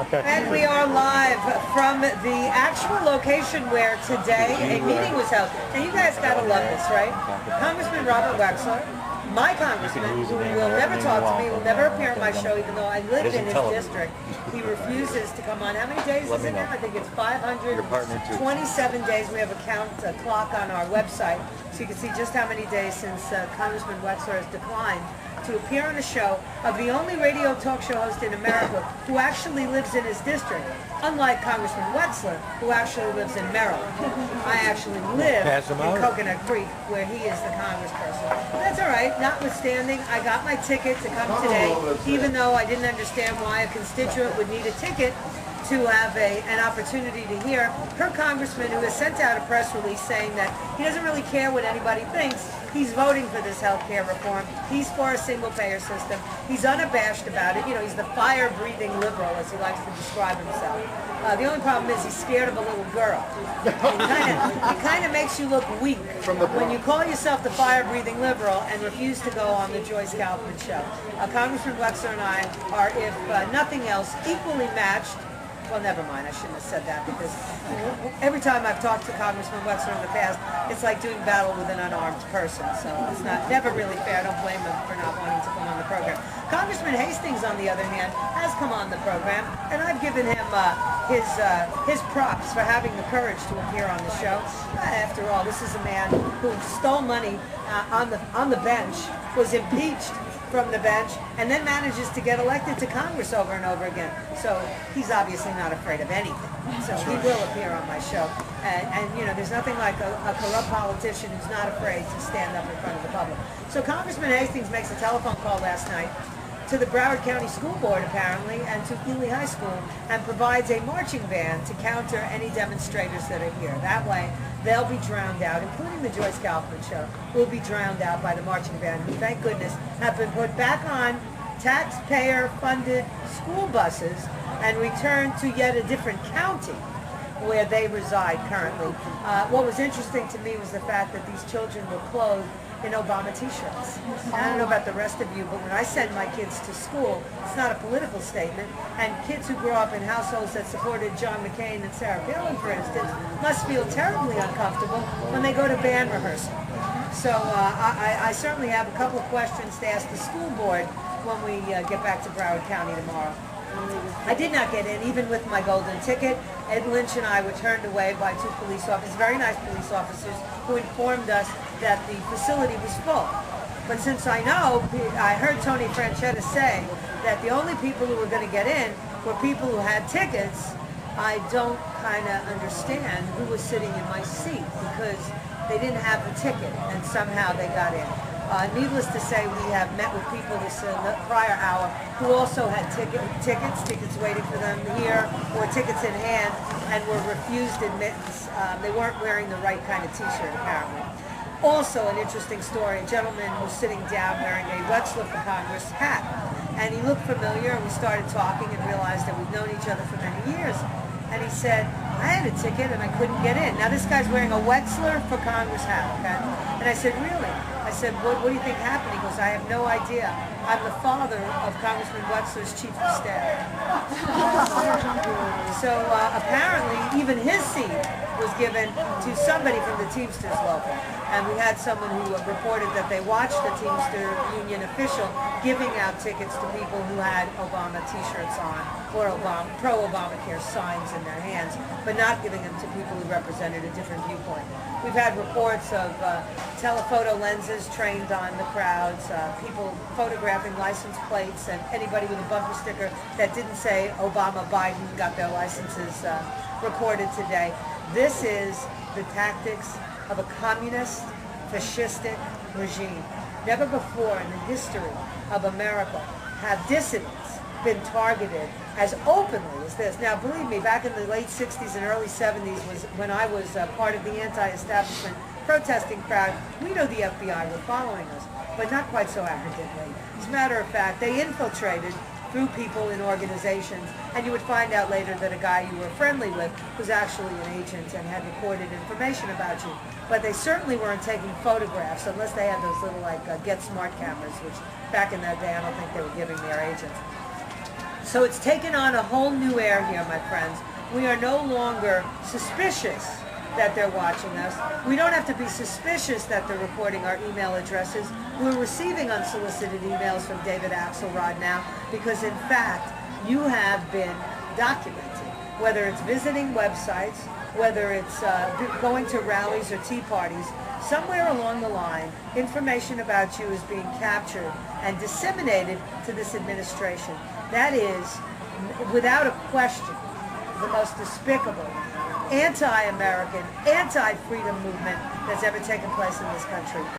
Okay. And we are live from the actual location where today a meeting was held. Now you guys gotta love this, right? Congressman Robert Wexler, my congressman, who will never talk to me, will never appear on my show, even though I lived in his district. He refuses to come on. How many days is it now? I think it's 527 days. We have a clock on our website, so you can see just how many days since Congressman Wexler has declined to appear on a show of the only radio talk show host in America who actually lives in his district, unlike Congressman Wexler, who actually lives in Maryland. I actually live in Coconut Creek, where he is the congressperson. That's all right. Notwithstanding, I got my ticket to come today, even though I didn't understand why a constituent would need a ticket to have an opportunity to hear her congressman, who has sent out a press release saying that he doesn't really care what anybody thinks. He's voting for this health care reform. He's for a single-payer system. He's unabashed about it. You know, he's the fire-breathing liberal, as he likes to describe himself. The only problem is he's scared of a little girl. It kind of makes you look weak when you call yourself the fire-breathing liberal and refuse to go on the Joyce Kaufman show. Congressman Wexler and I are, if nothing else, equally matched. Well, never mind. I shouldn't have said that, because every time I've talked to Congressman Wexler in the past, it's like doing battle with an unarmed person. So it's never really fair. I don't blame him for not wanting to come on the program. Congressman Hastings, on the other hand, has come on the program, and I've given him his props for having the courage to appear on the show. After all, this is a man who stole money on the bench, was impeached from the bench, and then manages to get elected to Congress over and over again. So he's obviously not afraid of anything. So he will appear on my show. And you know, there's nothing like a corrupt politician who's not afraid to stand up in front of the public. So Congressman Hastings makes a telephone call last night to the Broward County School Board, apparently, and to Ely High School, and provides a marching band to counter any demonstrators that are here. That way, they'll be drowned out, including the Joyce Kaufman show, will be drowned out by the marching band, who, thank goodness, have been put back on taxpayer-funded school buses and returned to yet a different county where they reside currently. What was interesting to me was the fact that these children were clothed in Obama t-shirts. I don't know about the rest of you, but when I send my kids to school, it's not a political statement, and kids who grew up in households that supported John McCain and Sarah Palin, for instance, must feel terribly uncomfortable when they go to band rehearsal. So I certainly have a couple of questions to ask the school board when we get back to Broward County tomorrow. I did not get in, even with my golden ticket. Ed Lynch and I were turned away by two police officers, very nice police officers, who informed us that the facility was full. But since I heard Tony Franchetta say that the only people who were going to get in were people who had tickets, I don't kind of understand who was sitting in my seat, because they didn't have a ticket and somehow they got in. Needless to say, we have met with people this prior hour who also had tickets waiting for them here, or tickets in hand, and were refused admittance. They weren't wearing the right kind of t-shirt, apparently. Also, an interesting story, a gentleman was sitting down wearing a Wexler for Congress hat, and he looked familiar, and we started talking and realized that we've known each other for many years. And he said, I had a ticket and I couldn't get in. Now this guy's wearing a Wexler for Congress hat, okay? And I said, really? I said, what do you think happened? He goes, I have no idea. I'm the father of Congressman Wexler's chief of staff. So apparently even his seat was given to somebody from the Teamsters local. And we had someone who reported that they watched the Teamster Union official giving out tickets to people who had Obama t-shirts on, or pro-Obamacare signs in their hands, but not giving them to people who represented a different viewpoint. We've had reports of telephoto lenses trained on the crowds, people photographing license plates, and anybody with a bumper sticker that didn't say Obama, Biden got their licenses recorded today. This is the tactics of a communist, fascistic regime. Never before in the history of America have dissidents been targeted as openly as this. Now, believe me, back in the late 60s and early 70s was when I was part of the anti-establishment protesting crowd. We know the FBI were following us, but not quite so arrogantly. As a matter of fact, they infiltrated through people in organizations, and you would find out later that a guy you were friendly with was actually an agent and had recorded information about you. But they certainly weren't taking photographs unless they had those little Get Smart cameras, which back in that day I don't think they were giving their agents. So it's taken on a whole new air here, my friends. We are no longer suspicious that they're watching us. We don't have to be suspicious that they're recording our email addresses. We're receiving unsolicited emails from David Axelrod now because, in fact, you have been documented. Whether it's visiting websites, whether it's going to rallies or tea parties, somewhere along the line, information about you is being captured and disseminated to this administration. That is, without a question, the most despicable, anti-American, anti-freedom movement that's ever taken place in this country.